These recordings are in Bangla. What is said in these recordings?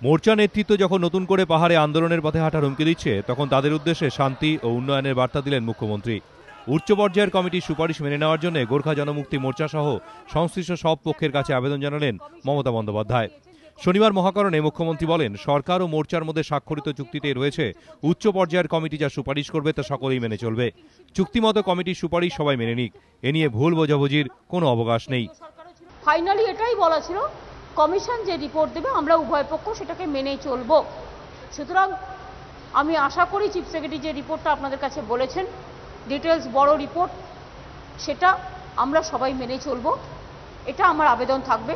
মোর্চা নেতৃত্ব যখন নতুন করে পাহাড়ে আন্দোলনের পথে হাঁটার হুমকি দিচ্ছে, তখন তাদের উদ্দেশ্যে শান্তি ও উন্নয়নের বার্তা দিলেন মুখ্যমন্ত্রী। উচ্চ পর্যায়ের কমিটির সুপারিশ মেনে নেওয়ার জন্য গোর্খা জনমুক্তি মোর্চা সহ সংশ্লিষ্ট সব পক্ষের কাছে আবেদন জানালেন মমতা বন্দ্যোপাধ্যায়। শনিবার মহাকরণে মুখ্যমন্ত্রী বলেন, সরকার ও মোর্চার মধ্যে স্বাক্ষরিত চুক্তিতে রয়েছে উচ্চ পর্যায়ের কমিটি যা সুপারিশ করবে তা সকলেই মেনে চলবে। চুক্তিমতো কমিটির সুপারিশ সবাই মেনে নিক, এ নিয়ে ভুল বোঝাবুঝির কোনো অবকাশ নেই। ফাইনালি এটাই বলা ছিল, কমিশন যে রিপোর্ট দেবে আমরা উভয় পক্ষ সেটাকে মেনে চলব। সুতরাং আমি আশা করি চিফ সেক্রেটারি যে রিপোর্টটা আপনাদের কাছে বলেছেন, ডিটেলস বড় রিপোর্ট, সেটা আমরা সবাই মেনে চলব, এটা আমার আবেদন থাকবে।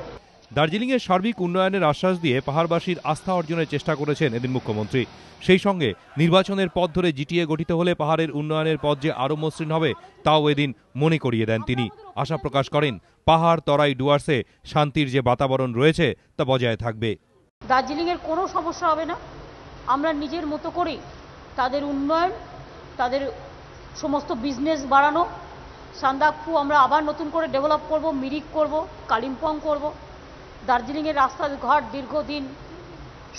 দার্জিলিংয়ের সার্বিক উন্নয়নের আশ্বাস দিয়ে পাহাড়বাসীর আস্থা অর্জনের চেষ্টা করেছেন এদিন মুখ্যমন্ত্রী। সেই সঙ্গে নির্বাচনের পথ ধরে জিটিএ গঠিত হলে পাহাড়ের উন্নয়নের পথ যে আরও মসৃণ হবে তাও এদিন মনে করিয়ে দেন তিনি। আশা প্রকাশ করেন, পাহাড় তরাই ডুয়ার্সে শান্তির যে বাতাবরণ রয়েছে তা বজায় থাকবে। দার্জিলিংয়ের কোনো সমস্যা হবে না। আমরা নিজের মতো করে তাদের উন্নয়ন, তাদের সমস্ত বিজনেস বাড়ানো, সান্দাকফু আমরা আবার নতুন করে ডেভেলপ করব, মিরিক করব, কালিম্পং করব। দার্জিলিংয়ের রাস্তাঘাট দীর্ঘদিন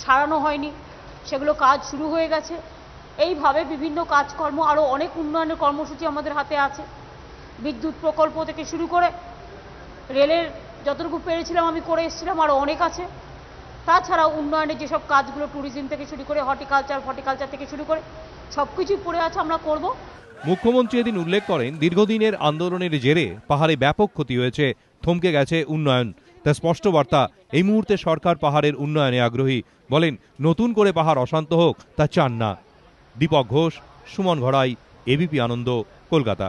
সারানো হয়নি, সেগুলো কাজ শুরু হয়ে গেছে। এইভাবে বিভিন্ন কাজকর্ম, আরও অনেক উন্নয়নের কর্মসূচি আমাদের হাতে আছে। বিদ্যুৎ প্রকল্প থেকে শুরু করে রেলের যতটুকু পেরেছিলাম আমি করে এসেছিলাম, আরও অনেক আছে। তাছাড়া উন্নয়নের যেসব কাজগুলো ট্যুরিজম থেকে শুরু করে হর্টিকালচার থেকে শুরু করে সব কিছুই পড়ে আছে, আমরা করব। মুখ্যমন্ত্রী এদিন উল্লেখ করেন, দীর্ঘদিনের আন্দোলনের জেরে পাহাড়ে ব্যাপক ক্ষতি হয়েছে, থমকে গেছে উন্নয়ন। তা স্পষ্ট বার্তা, এই মুহূর্তে সরকার পাহাড়ের উন্নয়নে আগ্রহী। বলেন, নতুন করে পাহাড় অশান্ত হোক তা চান না। দীপক ঘোষ, সুমন ঘড়াই, এবিপি আনন্দ, কলকাতা।